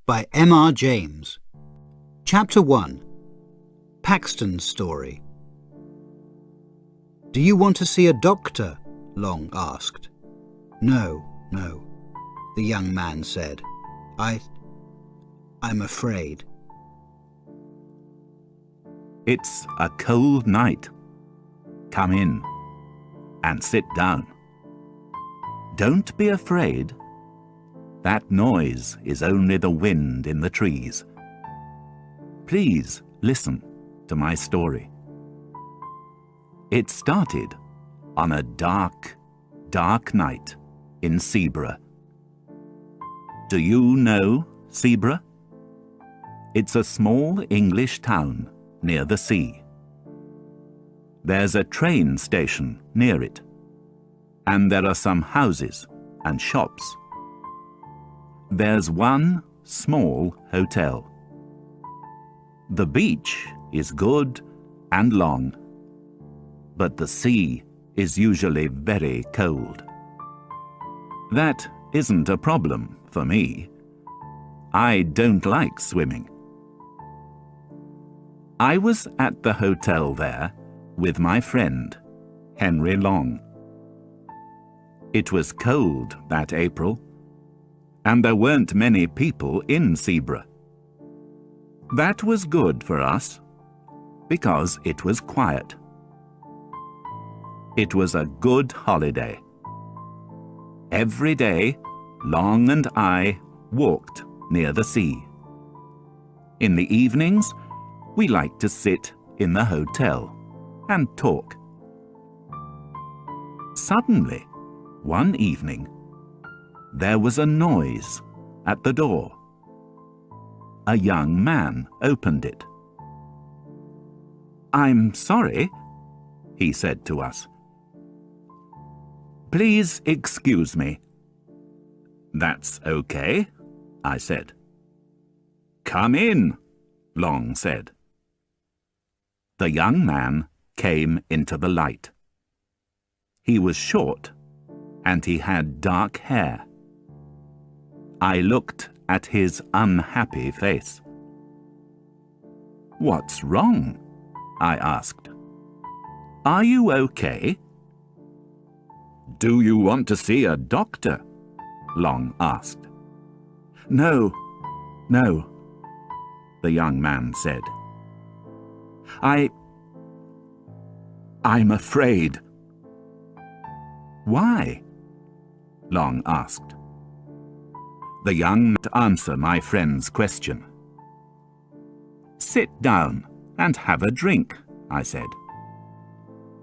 by M.R. James. Chapter 1. Paxton's Story. Do you want to see a doctor? Long asked. No, the young man said. I'm afraid. It's a cold night. Come in and sit down. Don't be afraid. That noise is only the wind in the trees. Please listen to my story. It started on a dark night in Sebra. Do you know Sebra? It's a small English town near the sea. There's a train station near it, and there are some houses and shops. There's one small hotel. The beach is good and long, but the sea is usually very cold. That isn't a problem for me. I don't like swimming. I was at the hotel there with my friend, Henry Long. It was cold that April, and there weren't many people in Sebra. That was good for us, because it was quiet. It was a good holiday. Every day, Long and I walked near the sea. In the evenings, we liked to sit in the hotel and talk. Suddenly, one evening, there was a noise at the door. A young man opened it. "I'm sorry," he said to us. "Please excuse me." "That's okay," I said. "Come in," Long said. The young man came into the light. He was short, and he had dark hair. I looked at his unhappy face. "What's wrong?" I asked. "Are you okay?" "Do you want to see a doctor?" Long asked. No, the young man said. I'm afraid." "Why?" Long asked. The young man answered my friend's question. "Sit down and have a drink," I said.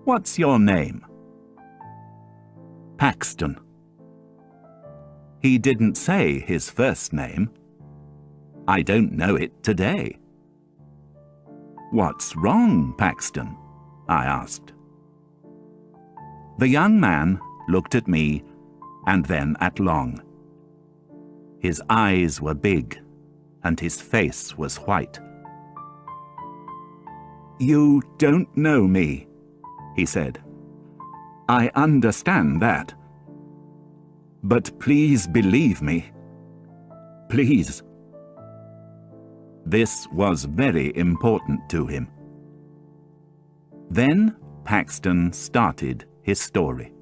"What's your name?" "Paxton." He didn't say his first name. I don't know it today. "What's wrong, Paxton?" I asked. The young man looked at me and then at Long. His eyes were big and his face was white. "You don't know me," he said. "I understand that. But please believe me. Please." This was very important to him. Then Paxton started his story.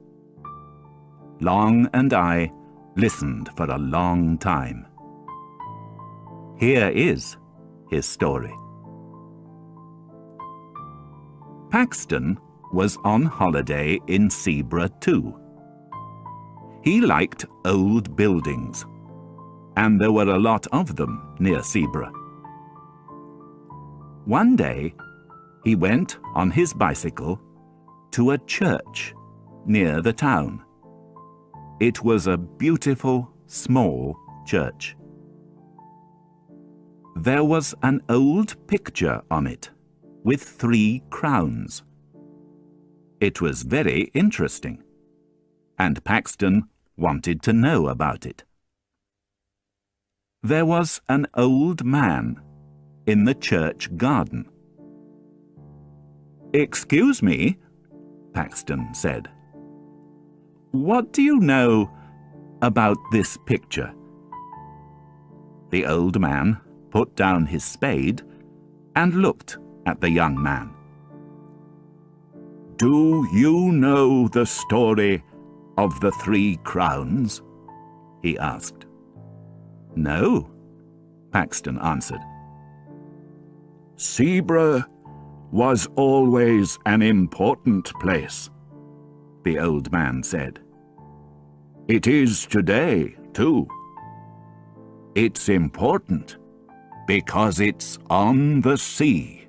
Long and I listened for a long time. Here is his story. Paxton was on holiday in Sebra too. He liked old buildings, and there were a lot of them near Sebra. One day, he went on his bicycle to a church near the town. It was a beautiful, small church. There was an old picture on it with 3 crowns. It was very interesting, and Paxton wanted to know about it. There was an old man in the church garden. "Excuse me," Paxton said. "What do you know about this picture?" The old man put down his spade and looked at the young man. "Do you know the story of the 3 crowns?" he asked. "No," Paxton answered. "Sebra was always an important place," the old man said. "It is today, too. It's important because it's on the sea."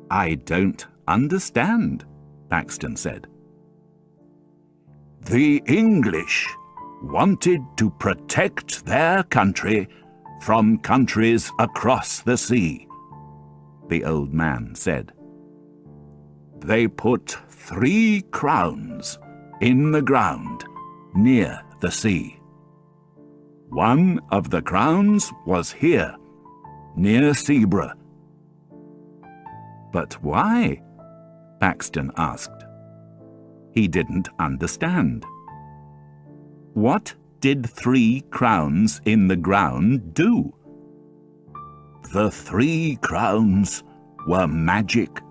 "I don't understand," Paxton said. "The English wanted to protect their country from countries across the sea," the old man said. "They put 3 crowns in the ground near the sea. One of the crowns was here, near Sebra." "But why?" Paxton asked. He didn't understand. What did 3 crowns in the ground do? "The 3 crowns were magic,"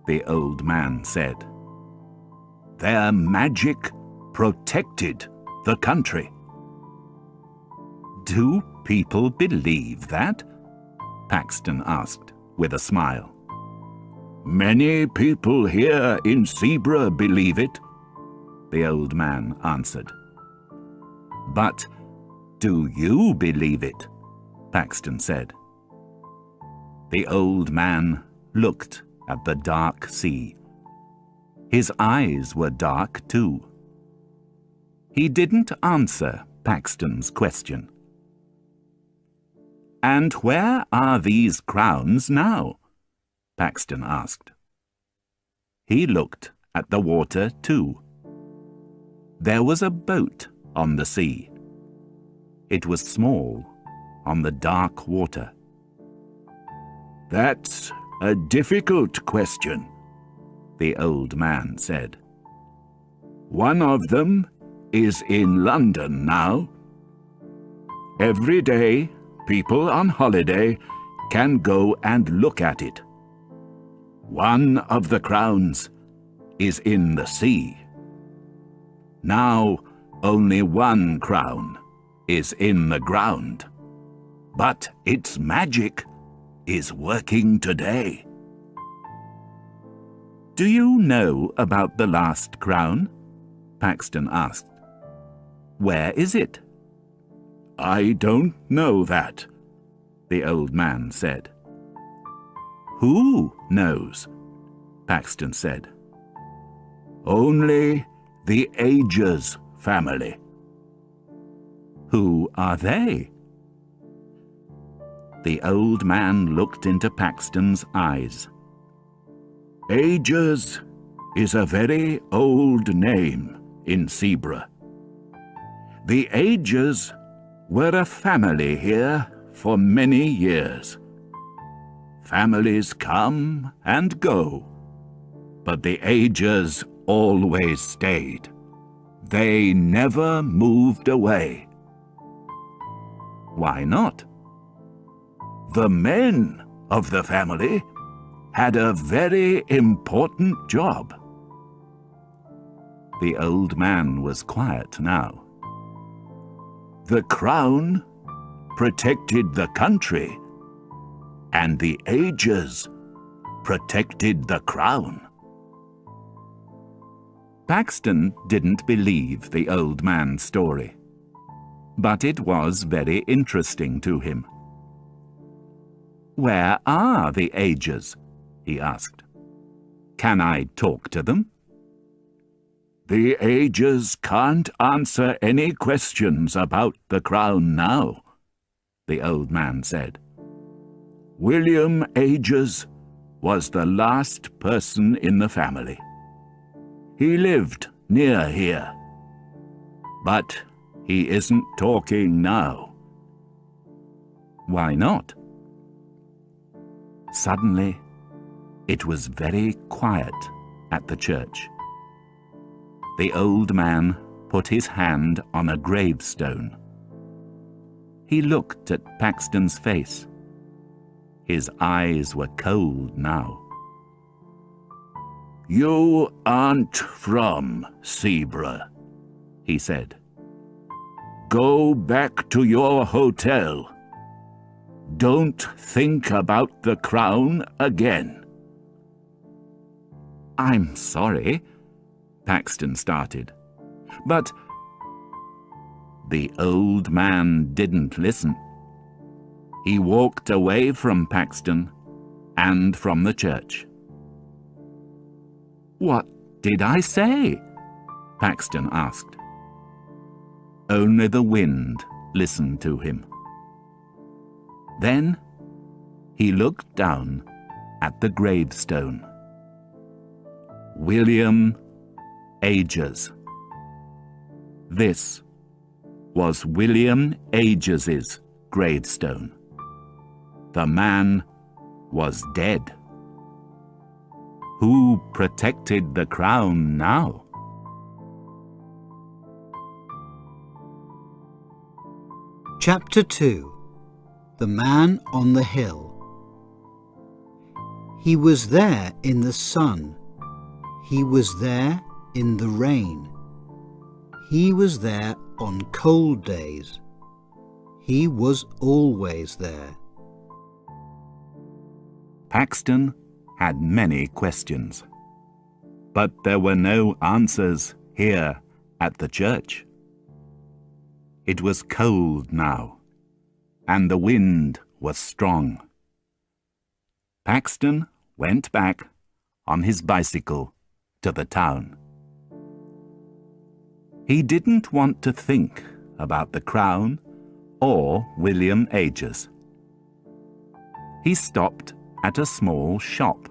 the old man said. "Their magic protected the country." "Do people believe that?" Paxton asked with a smile. "Many people here in Sebra believe it," the old man answered. "But do you believe it?" Paxton said. The old man looked at the dark sea. His eyes were dark too. He didn't answer Paxton's question. "And where are these crowns now?" Paxton asked. He looked at the water too. There was a boat on the sea. It was small, on the dark water. "That's a difficult question," the old man said. "One of them is in London now. Every day, people on holiday can go and look at it. One of the crowns is in the sea. Now, only 1 crown is in the ground, but its magic is working today." "Do you know about the last crown?" Paxton asked. "Where is it?" "I don't know that," the old man said. "Who knows?" Paxton said. "Only the Aegers family." "Who are they?" The old man looked into Paxton's eyes. "Aegers is a very old name in Sebra. The Aegers were a family here for many years. Families come and go, but the Aegers always stayed. They never moved away." "Why not?" "The men of the family had a very important job." The old man was quiet now. "The crown protected the country, and the Aegers protected the crown." Paxton didn't believe the old man's story, but it was very interesting to him. "Where are the Aegers?" he asked. "Can I talk to them?" "The Aegers can't answer any questions about the crown now," the old man said. "William Aegers was the last person in the family. He lived near here, but he isn't talking now." "Why not?" Suddenly, it was very quiet at the church. The old man put his hand on a gravestone. He looked at Paxton's face. His eyes were cold now. "You aren't from Zebra," he said. "Go back to your hotel. Don't think about the crown again." "I'm sorry," Paxton started. "But—" The old man didn't listen. He walked away from Paxton and from the church. "What did I say?" Paxton asked. Only the wind listened to him. Then he looked down at the gravestone. William Ages. This was William Ages's gravestone. The man was dead. Who protected the crown now? Chapter 2. The Man on the Hill. He was there in the sun. He was there in the rain. He was there on cold days. He was always there. Paxton had many questions, but there were no answers here at the church. It was cold now, and the wind was strong. Paxton went back on his bicycle to the town. He didn't want to think about the crown or William Ages. He stopped at a small shop.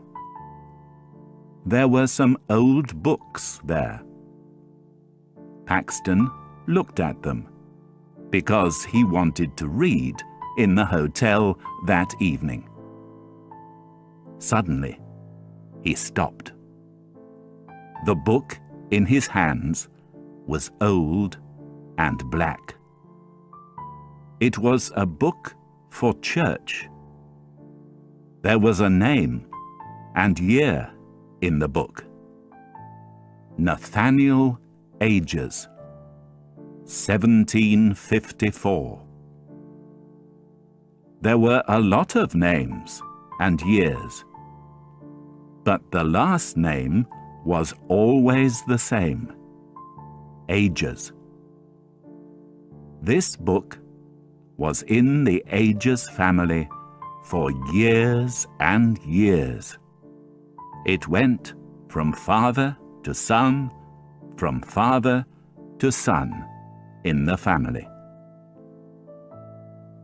There were some old books there. Paxton looked at them because he wanted to read in the hotel that evening. Suddenly, he stopped. The book in his hands was old and black. It was a book for church. There was a name and year in the book. Nathaniel Ages, 1754. There were a lot of names and years, but the last name was always the same: Ages. This book was in the Ages family for years and years. It went from father to son, from father to son in the family.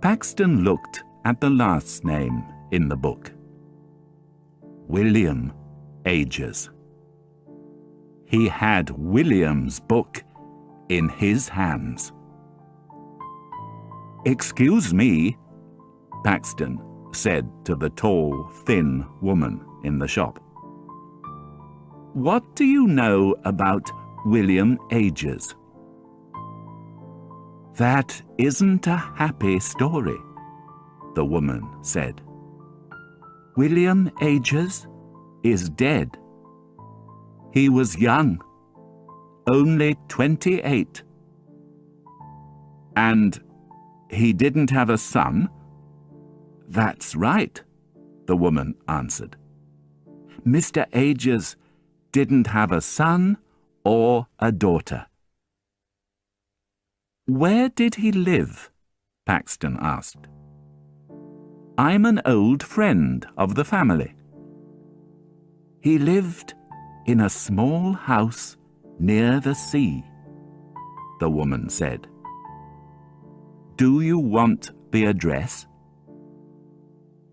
Paxton looked at the last name in the book: William Ages. He had William's book in his hands. "Excuse me," Paxton said to the tall, thin woman in the shop. "What do you know about William Ages?" "That isn't a happy story," the woman said. "William Ages is dead. He was young, only 28. And he didn't have a son?" "That's right," the woman answered. "Mr. Ages didn't have a son or a daughter." "Where did he live?" Paxton asked. "I'm an old friend of the family." "He lived in a small house near the sea," the woman said. "Do you want the address?"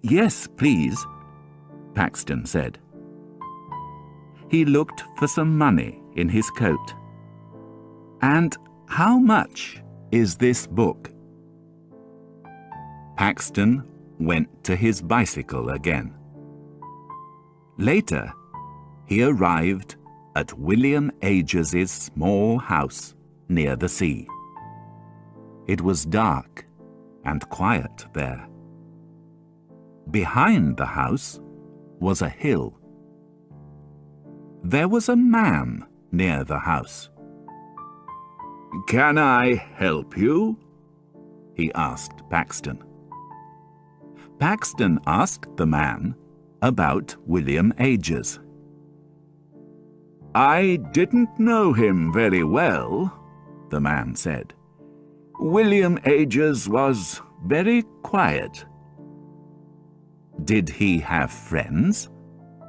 "Yes, please," Paxton said. He looked for some money in his coat. "And how much is this book?" Paxton went to his bicycle again. Later, he arrived at William Ages's small house near the sea. It was dark and quiet there. Behind the house was a hill. There was a man near the house. "Can I help you?" he asked Paxton. Paxton asked the man about William Ages. "I didn't know him very well," the man said. "William Ages was very quiet." "Did he have friends?"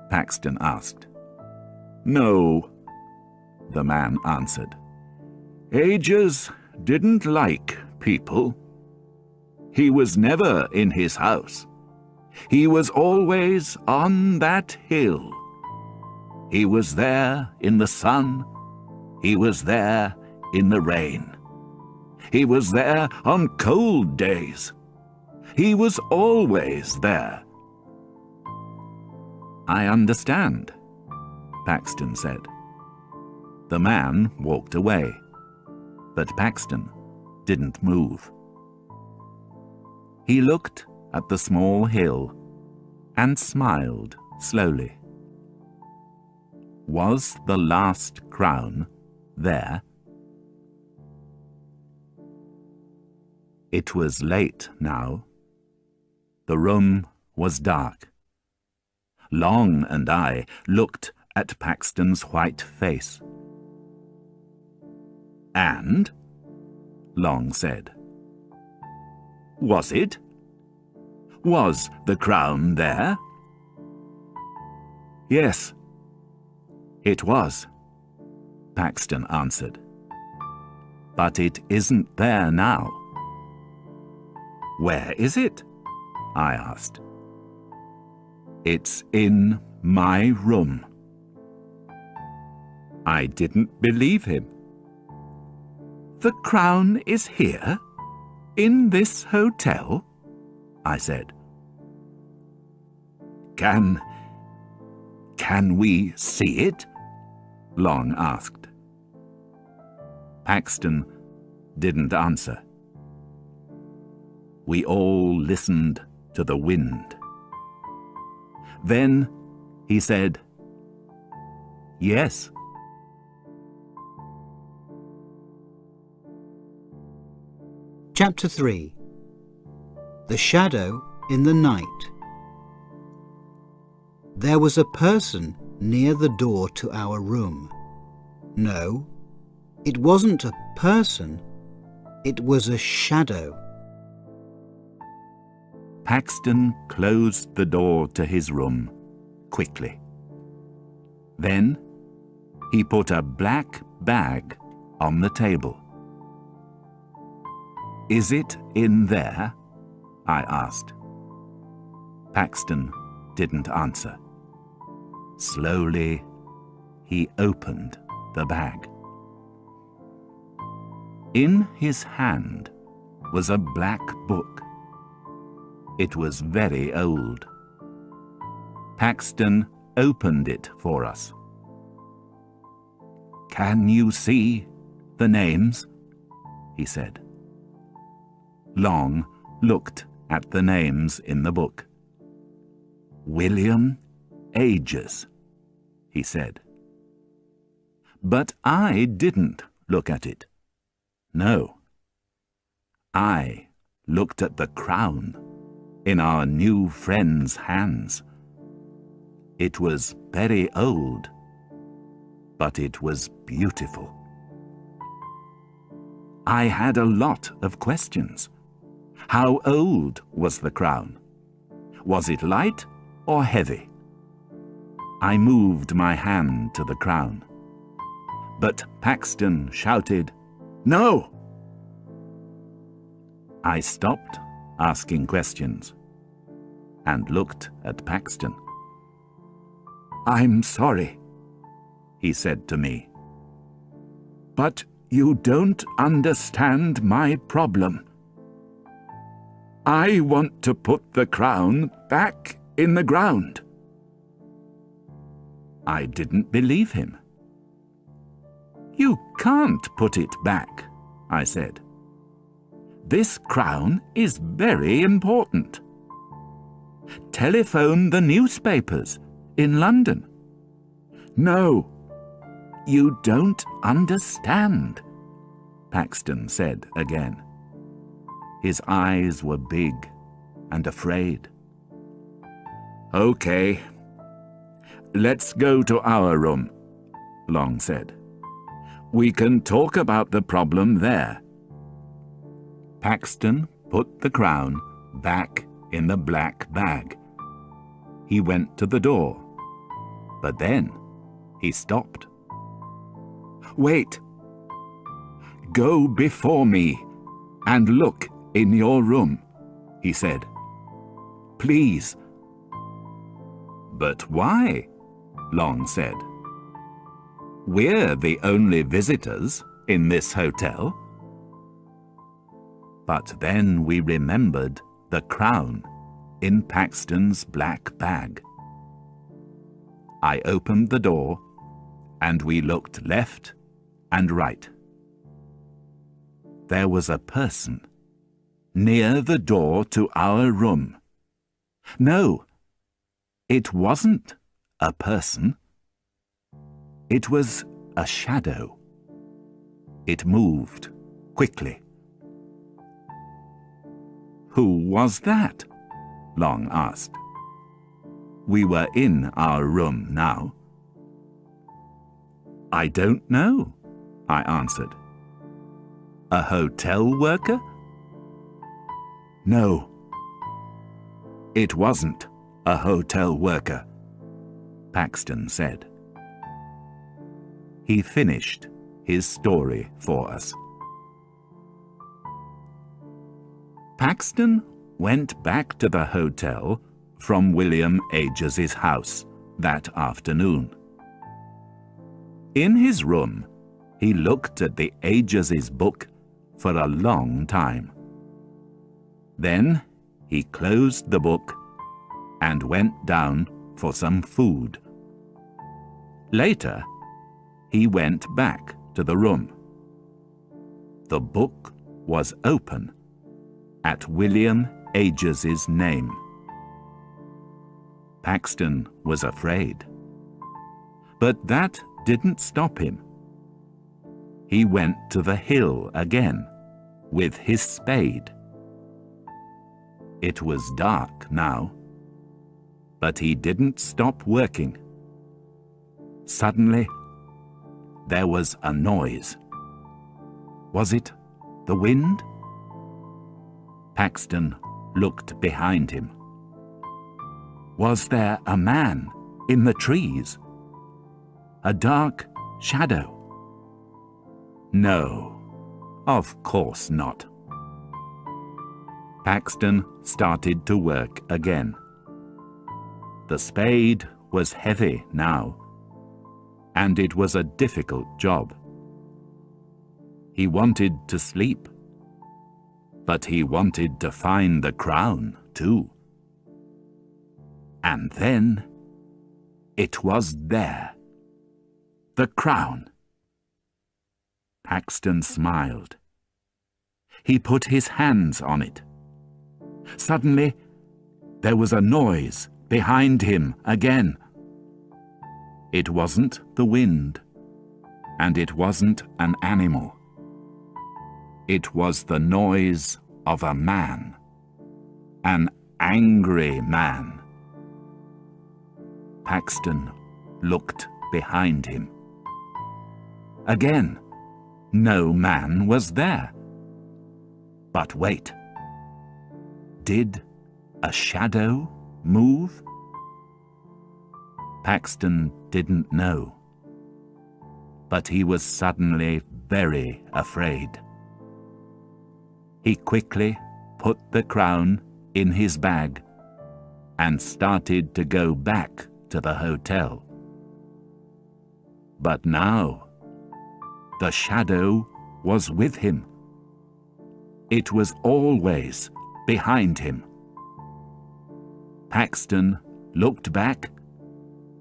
Paxton asked. "No," the man answered. "Ages didn't like people. He was never in his house. He was always on that hill. He was there in the sun. He was there in the rain. He was there on cold days. He was always there." "I understand," Paxton said. The man walked away, but Paxton didn't move. He looked at the small hill and smiled slowly. Was the last crown there? It was late now. The room was dark. Long and I looked at Paxton's white face. "And?" Long said. "Was it? Was the crown there?" "Yes, it was," Paxton answered. "But it isn't there now." "Where is it?" I asked. "It's in my room." I didn't believe him. "The crown is here? In this hotel?" I said. Can we see it?" Long asked. Paxton didn't answer. We all listened to the wind. Then he said, "Yes." Chapter 3. The Shadow in the Night. There was a person near the door to our room. No, it wasn't a person, it was a shadow. Paxton closed the door to his room quickly. Then he put a black bag on the table. "Is it in there?" I asked. Paxton didn't answer. Slowly, he opened the bag. In his hand was a black book. It was very old. Paxton opened it for us. "Can you see the names?" he said. Long looked at the names in the book. "William Ages," he said. But I didn't look at it. No. I looked at the crown in our new friend's hands. It was very old, but it was beautiful. I had a lot of questions. How old was the crown? Was it light or heavy? I moved my hand to the crown. But Paxton shouted, "No!" I stopped asking questions and looked at Paxton. "I'm sorry," he said to me. "But you don't understand my problem. I want to put the crown back in the ground." I didn't believe him. "You can't put it back," I said. This crown is very important. Telephone the newspapers in London. No, you don't understand, Paxton said again. His eyes were big and afraid. Okay, let's go to our room, Long said. We can talk about the problem there. Paxton put the crown back in the black bag. He went to the door, but then he stopped. Wait. Go before me and look in your room, he said. Please. But why? Long said. We're the only visitors in this hotel. But then we remembered the crown in Paxton's black bag. I opened the door and we looked left and right. There was a person near the door to our room. No, it wasn't a person. It was a shadow. It moved quickly. Who was that? Long asked. We were in our room now. I don't know, I answered. A hotel worker? No, it wasn't a hotel worker, Paxton said. He finished his story for us. Paxton went back to the hotel from William Ages's house that afternoon. In his room, he looked at the Ages's book for a long time. Then he closed the book and went down for some food. Later, he went back to the room. The book was open at William Ages's name. Paxton was afraid, but that didn't stop him. He went to the hill again with his spade. It was dark now, but he didn't stop working. Suddenly, there was a noise. Was it the wind? Paxton looked behind him. Was there a man in the trees? A dark shadow? No, of course not. Paxton started to work again. The spade was heavy now, and it was a difficult job. He wanted to sleep, but he wanted to find the crown too. And then it was there. The crown. Paxton smiled. He put his hands on it. Suddenly, there was a noise behind him again. It wasn't the wind, and it wasn't an animal. It was the noise of a man, an angry man. Paxton looked behind him. Again, no man was there. But wait. Did a shadow move? Paxton didn't know, but he was suddenly very afraid. He quickly put the crown in his bag and started to go back to the hotel. But now, the shadow was with him. It was always behind him. Paxton looked back,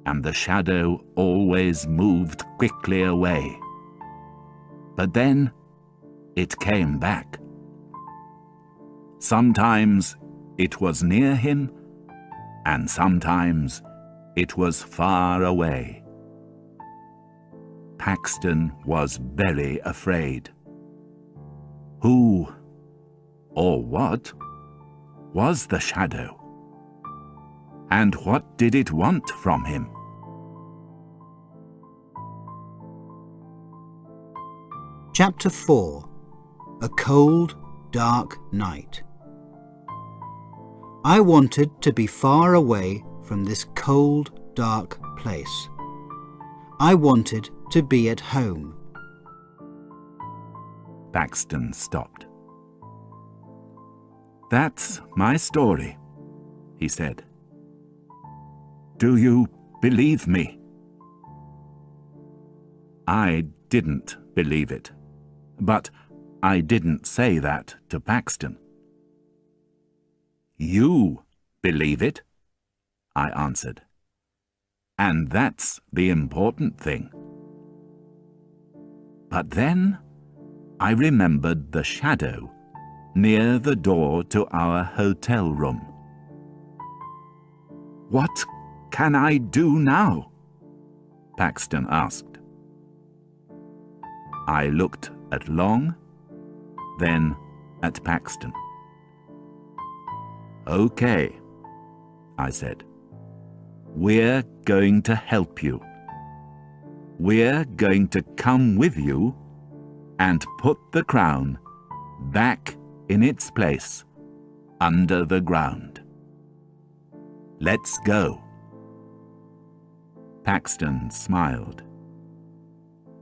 and the shadow always moved quickly away. But then it came back. Sometimes it was near him, and sometimes it was far away. Paxton was very afraid. Who, or what, was the shadow? And what did it want from him? Chapter 4. A Cold, Dark Night. I wanted to be far away from this cold, dark place. I wanted to be at home. Paxton stopped. That's my story, he said. Do you believe me? I didn't believe it, but I didn't say that to Paxton. You believe it, I answered. And that's the important thing. But then I remembered the shadow near the door to our hotel room. What can I do now? Paxton asked. I looked at Long, then at Paxton. Okay, I said. We're going to help you. We're going to come with you and put the crown back in its place under the ground. Let's go. Paxton smiled.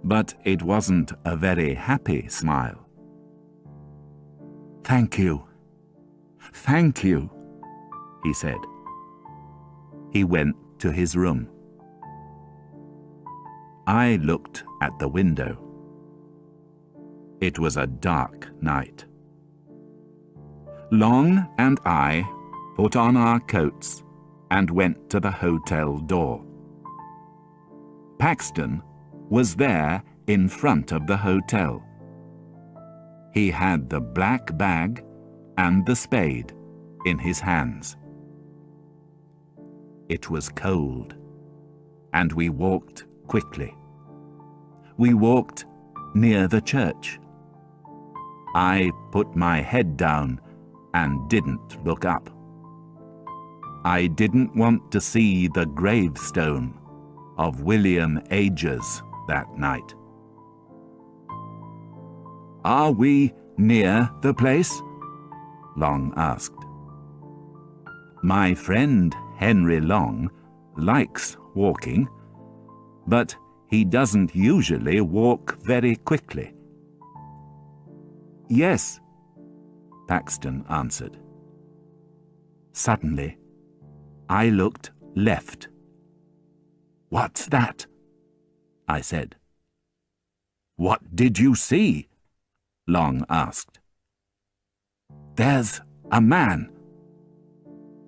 But it wasn't a very happy smile. Thank you. Thank you, he said. He went to his room. I looked at the window. It was a dark night. Long and I put on our coats and went to the hotel door. Paxton was there in front of the hotel. He had the black bag and the spade in his hands. It was cold, and we walked quickly. We walked near the church. I put my head down and didn't look up. I didn't want to see the gravestone of William Agers that night. Are we near the place? Long asked. My friend Henry Long likes walking, but he doesn't usually walk very quickly. Yes, Paxton answered. Suddenly, I looked left. What's that? I said. What did you see? Long asked. There's a man.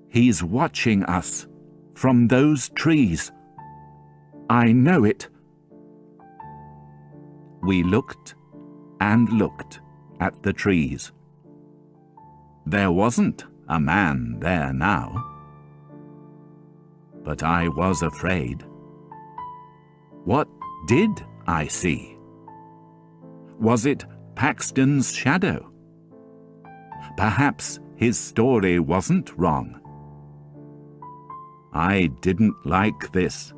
He's watching us from those trees. I know it. We looked and looked at the trees. There wasn't a man there now. But I was afraid. What did I see? Was it Paxton's shadow? Perhaps his story wasn't wrong. I didn't like this.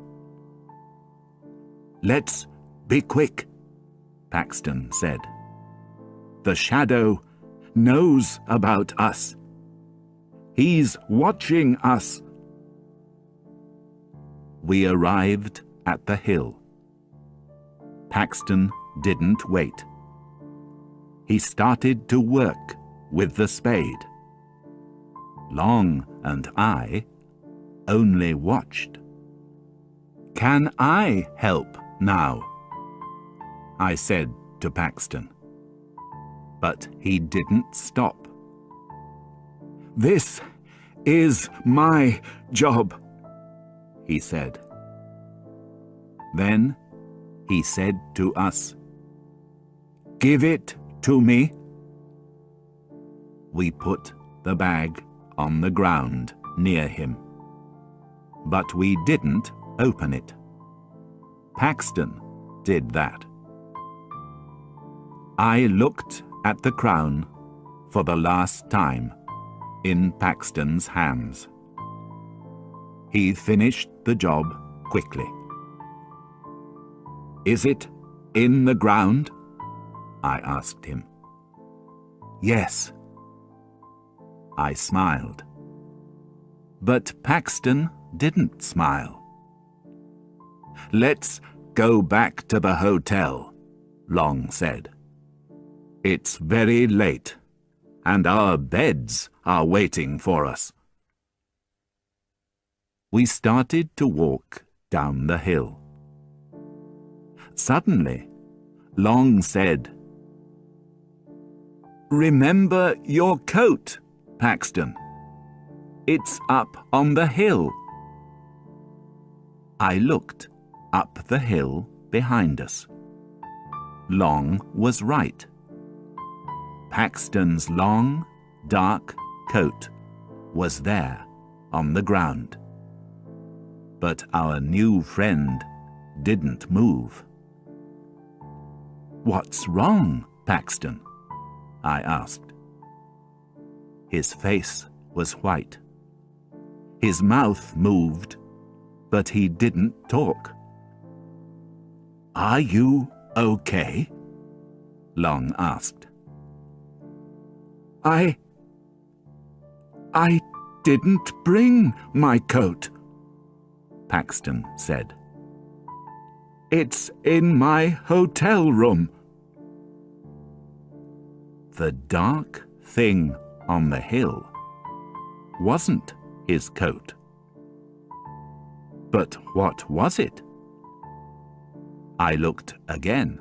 Let's be quick, Paxton said. The shadow knows about us. He's watching us. We arrived at the hill. Paxton didn't wait. He started to work with the spade. Long and I only watched. Can I help now? I said to Paxton. But he didn't stop. This is my job, he said. Then he said to us, Give it to me. We put the bag on the ground near him. But we didn't open it. Paxton did that. I looked at the crown for the last time in Paxton's hands. He finished the job quickly. "Is it in the ground?" I asked him. "Yes." I smiled. But Paxton didn't smile. "Let's go back to the hotel," Long said. "It's very late, and our beds are waiting for us." We started to walk down the hill. Suddenly, Long said, "Remember your coat, Paxton. It's up on the hill." I looked up the hill behind us. Long was right. Paxton's long, dark coat was there on the ground. But our new friend didn't move. "What's wrong, Paxton?" I asked. His face was white. His mouth moved, but he didn't talk. "Are you okay?" Long asked. I didn't bring my coat," Paxton said. "It's in my hotel room." The dark thing on the hill wasn't his coat. But what was it? I looked again.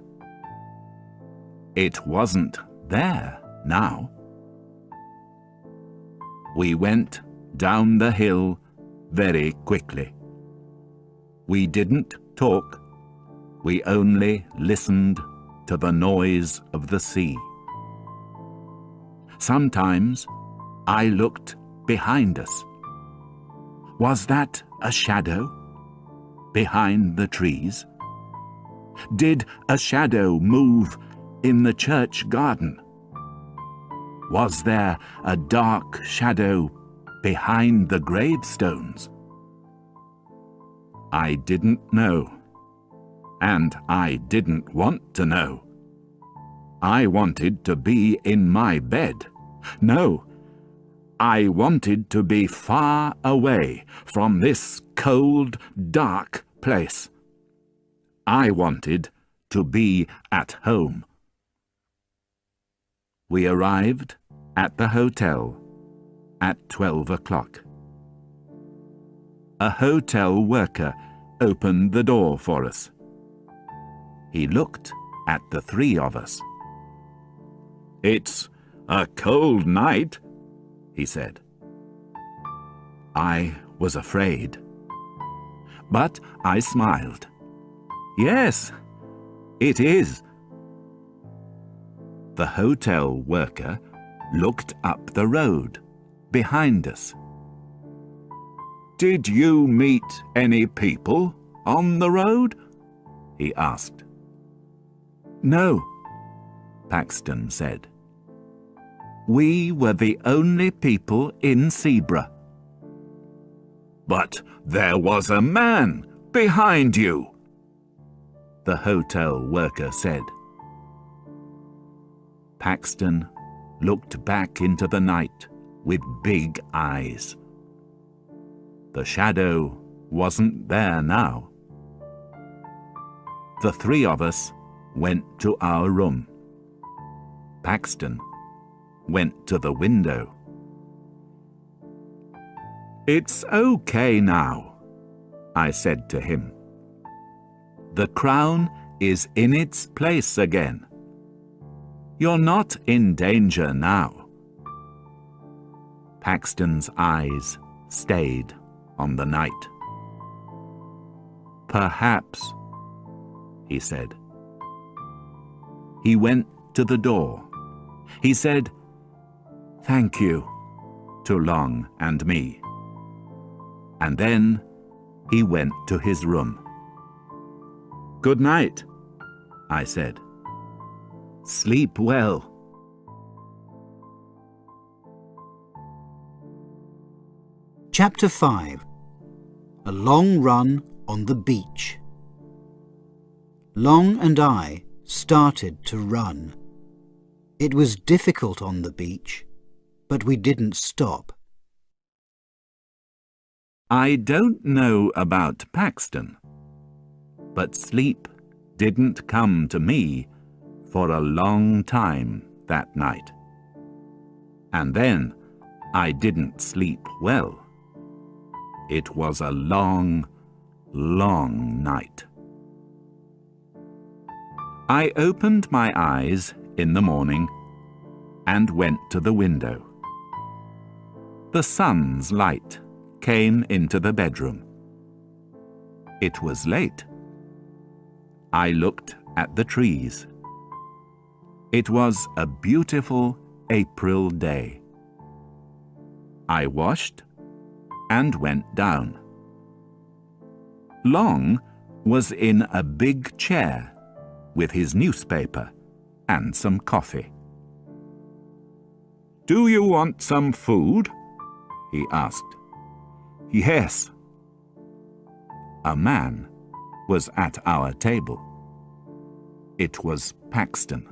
It wasn't there now. We went down the hill very quickly. We didn't talk. We only listened to the noise of the sea. Sometimes I looked behind us. Was that a shadow behind the trees? Did a shadow move in the church garden? Was there a dark shadow behind the gravestones? I didn't know, and I didn't want to know. I wanted to be in my bed. No, I wanted to be far away from this cold, dark place. I wanted to be at home. We arrived at the hotel at 12 o'clock. A hotel worker opened the door for us. He looked at the three of us. "It's a cold night," he said. I was afraid, but I smiled. "Yes, it is." The hotel worker looked up the road behind us. "Did you meet any people on the road?" he asked. "No," Paxton said. "We were the only people in Zebra." "But there was a man behind you," the hotel worker said. Paxton looked back into the night with big eyes. The shadow wasn't there now. The three of us went to our room. Paxton went to the window. "It's okay now," I said to him. "The crown is in its place again. You're not in danger now." Paxton's eyes stayed on the night. "Perhaps," he said. He went to the door. He said, "Thank you," to Long and me. And then he went to his room. "Good night," I said. "Sleep well." Chapter 5. A long run on the beach. Long and I started to run. It was difficult on the beach, but we didn't stop. I don't know about Paxton, but sleep didn't come to me for a long time that night. And then I didn't sleep well. It was a long, long night. I opened my eyes in the morning and went to the window. The sun's light came into the bedroom. It was late. I looked at the trees. It was a beautiful April day. I washed and went down. Long was in a big chair with his newspaper and some coffee. "Do you want some food?" he asked. "Yes." A man was at our table. It was Paxton.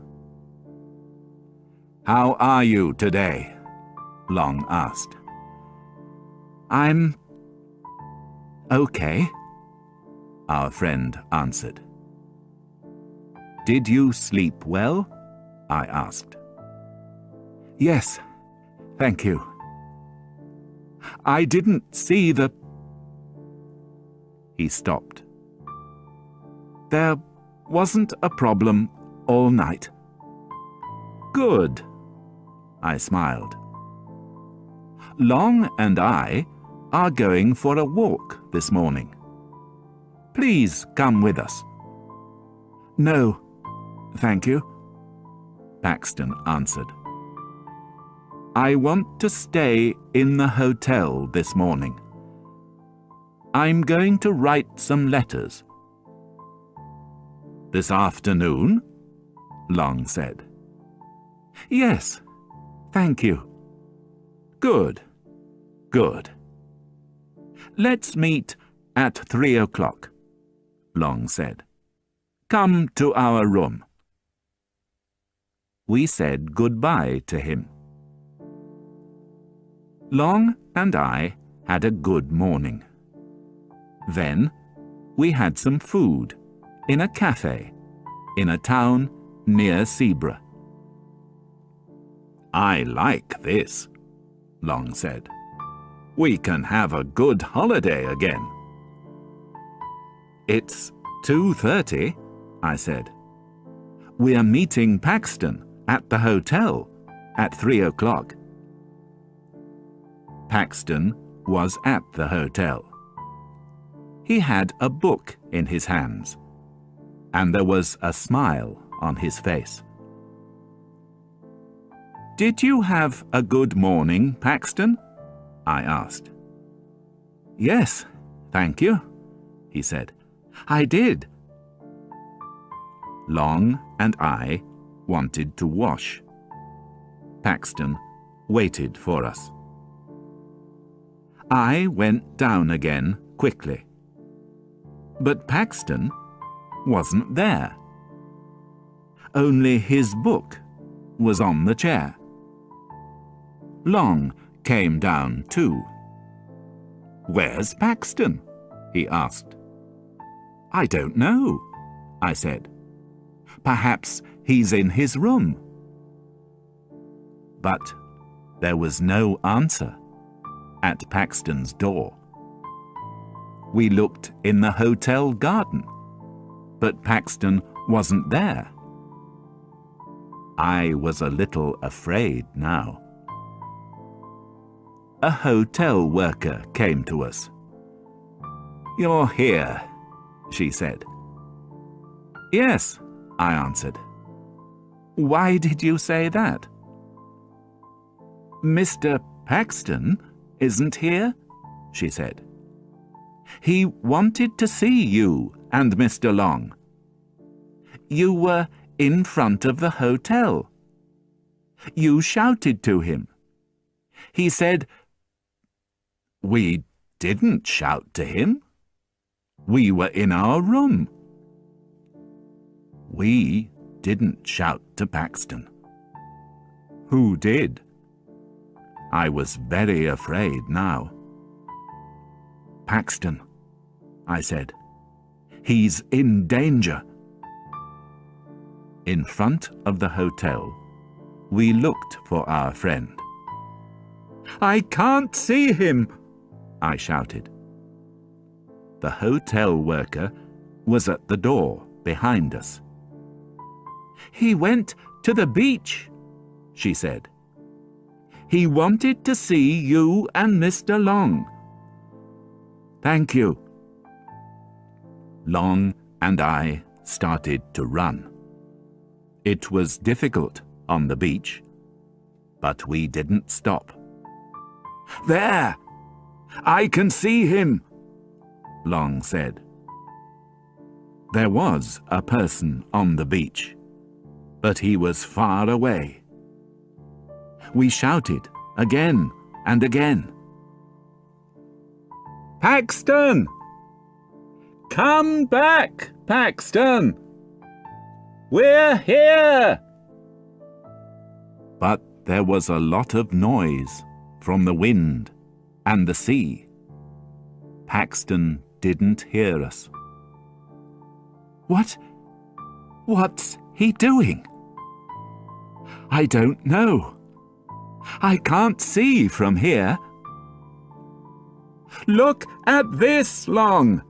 "How are you today?" Long asked. "I'm okay," our friend answered. "Did you sleep well?" I asked. "Yes, thank you. I didn't see the—" He stopped. "There wasn't a problem all night." "Good," I smiled. "Long and I are going for a walk this morning. Please come with us." "No, thank you," Paxton answered. "I want to stay in the hotel this morning. I'm going to write some letters." "This afternoon?" Long said. "Yes, thank you." "Good, good. Let's meet at 3 o'clock, Long said. "Come to our room." We said goodbye to him. Long and I had a good morning. Then we had some food in a cafe in a town near Sebra. "I like this," Long said. "We can have a good holiday again." "It's 2:30, I said. "We're meeting Paxton at the hotel at 3 o'clock. Paxton was at the hotel. He had a book in his hands, and there was a smile on his face. "Did you have a good morning, Paxton?" I asked. "Yes, thank you," he said. "I did." Long and I wanted to wash. Paxton waited for us. I went down again quickly. But Paxton wasn't there. Only his book was on the chair. Long came down too. "Where's Paxton?" he asked. "I don't know," I said. "Perhaps he's in his room." But there was no answer at Paxton's door. We looked in the hotel garden, but Paxton wasn't there. I was a little afraid now. A hotel worker came to us. "You're here," she said. "Yes," I answered. "Why did you say that?" "Mr. Paxton isn't here," she said. "He wanted to see you and Mr. Long. You were in front of the hotel. You shouted to him. He said—" "We didn't shout to him. We were in our room." "We didn't shout to Paxton. Who did?" I was very afraid now. "Paxton," I said. "He's in danger." In front of the hotel, we looked for our friend. "I can't see him," I shouted. The hotel worker was at the door behind us. "He went to the beach," she said. "He wanted to see you and Mr. Long." "Thank you." Long and I started to run. It was difficult on the beach, but we didn't stop. "There! I can see him," Long said. There was a person on the beach, but he was far away. We shouted again and again. "Paxton! Come back, Paxton! We're here!" But there was a lot of noise from the wind and the sea. Paxton didn't hear us. What's he doing?" "I don't know. I can't see from here." "Look at this, Long!"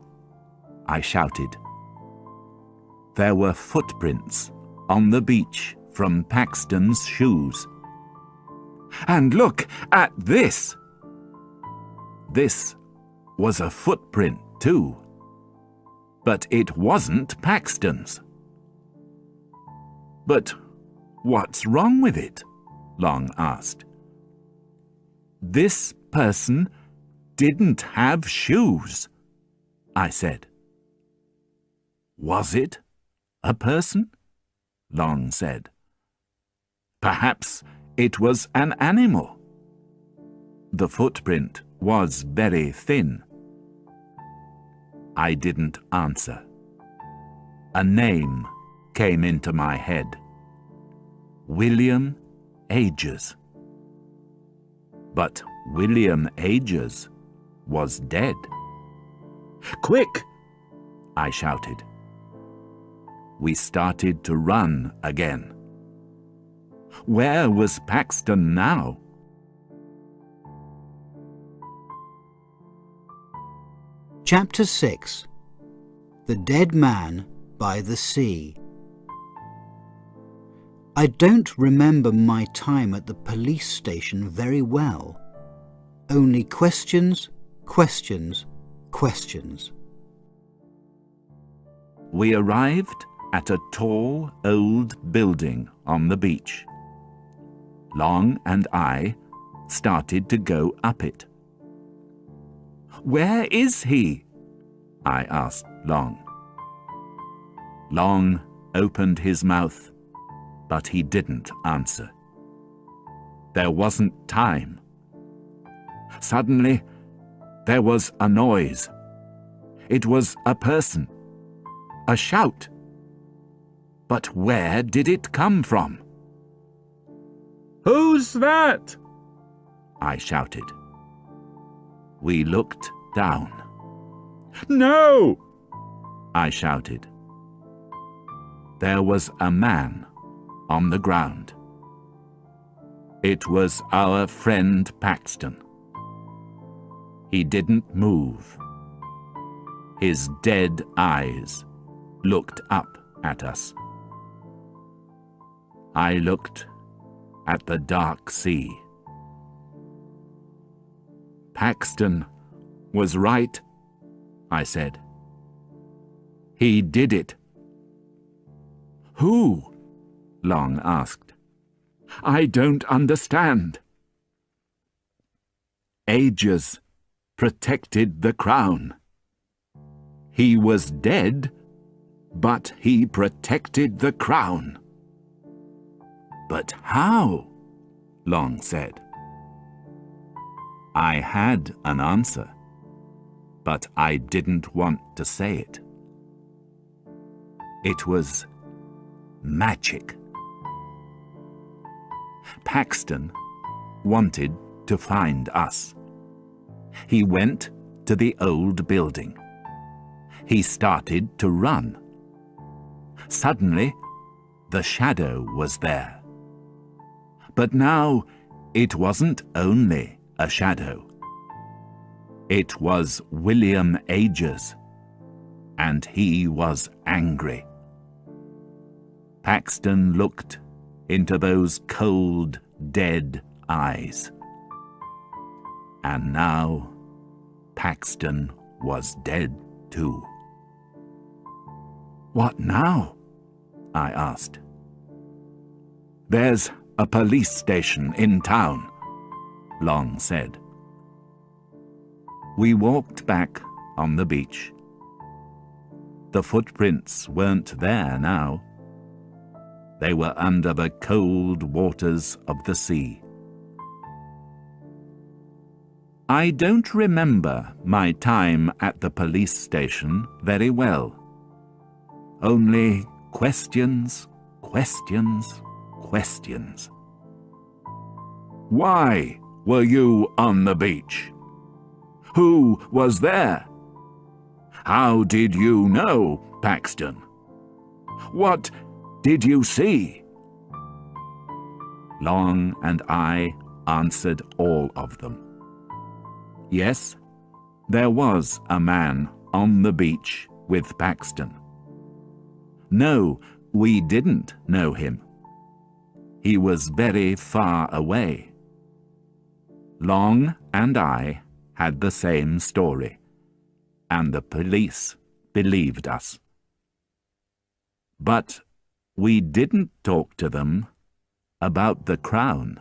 I shouted. There were footprints on the beach from Paxton's shoes. "And look at this!" This was a footprint too, but it wasn't Paxton's. "But what's wrong with it?" Long asked. "This person didn't have shoes," I said. "Was it a person?" Long said. "Perhaps it was an animal." The footprint was very thin. I didn't answer. A name came into my head. William Agers. But William Agers was dead. "Quick!" I shouted. We started to run again. Where was Paxton now? Chapter 6. The Dead Man by the Sea. I don't remember my time at the police station very well. Only questions, questions, questions. We arrived at a tall, old building on the beach. Long and I started to go up it. "Where is he?" I asked Long. Long opened his mouth, but he didn't answer. There wasn't time. Suddenly, there was a noise. It was a person. A shout. But where did it come from? "Who's that?" I shouted. We looked down. "No!" I shouted. There was a man on the ground. It was our friend Paxton. He didn't move. His dead eyes looked up at us. I looked at the dark sea. "Paxton was right," I said. "He did it." "Who?" Long asked. "I don't understand." ages protected the crown. He was dead, but he protected the crown. But how? Long said. I had an answer, but I didn't want to say it. It was magic. Paxton wanted to find us. He went to the old building. He started to run. Suddenly, the shadow was there. But now, it wasn't only a shadow. It was William Ages, and he was angry. Paxton looked into those cold, dead eyes. And now, Paxton was dead too. What now? I asked. There's a police station in town, Long said. We walked back on the beach. The footprints weren't there now. They were under the cold waters of the sea. I don't remember my time at the police station very well. Only questions, questions, questions. Why were you on the beach? Who was there? How did you know, Paxton? What did you see? Long and I answered all of them. Yes, there was a man on the beach with Paxton. No, we didn't know him. He was very far away. Long and I had the same story, and the police believed us. But we didn't talk to them about the crown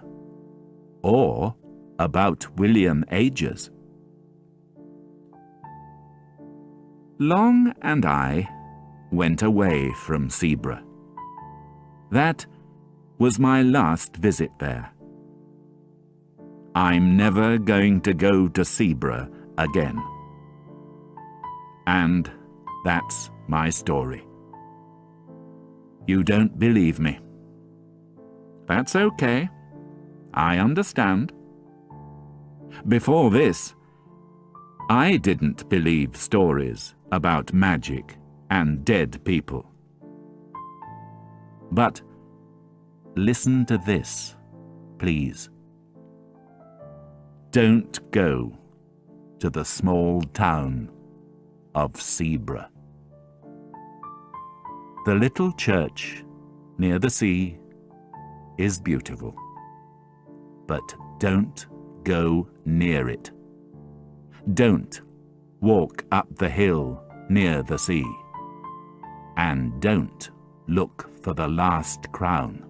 or about William Ages. Long and I went away from Zebra. That was my last visit there. I'm never going to go to Zebra again. And that's my story. You don't believe me. That's okay. I understand. Before this, I didn't believe stories about magic and dead people. But listen to this, please. Don't go to the small town of Zebra. The little church near the sea is beautiful, but don't go near it. Don't walk up the hill near the sea, and don't look for the last crown.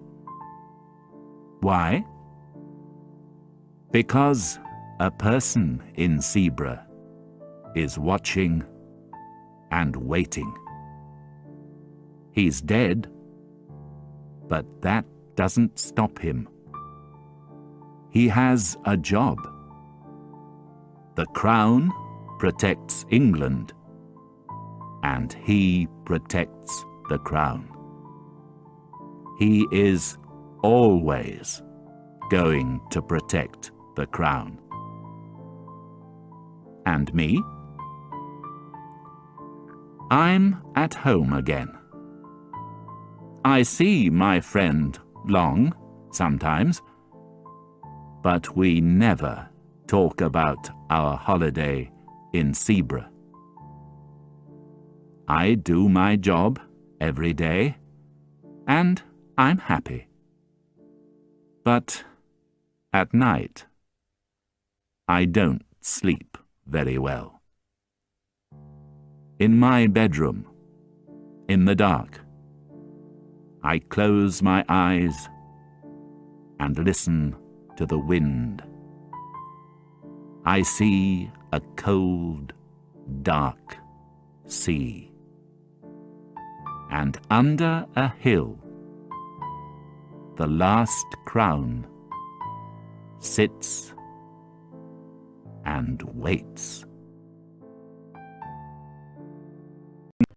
Why? Because a person in Zebra is watching and waiting. He's dead, but that doesn't stop him. He has a job. The crown protects England, and he protects the crown. He is always going to protect the crown. And me? I'm at home again. I see my friend Long sometimes, but we never talk about our holiday in Zebra. I do my job every day, and I'm happy. But at night, I don't sleep very well. In my bedroom, in the dark, I close my eyes and listen to the wind. I see a cold, dark sea. And under a hill, the last crown sits and waits.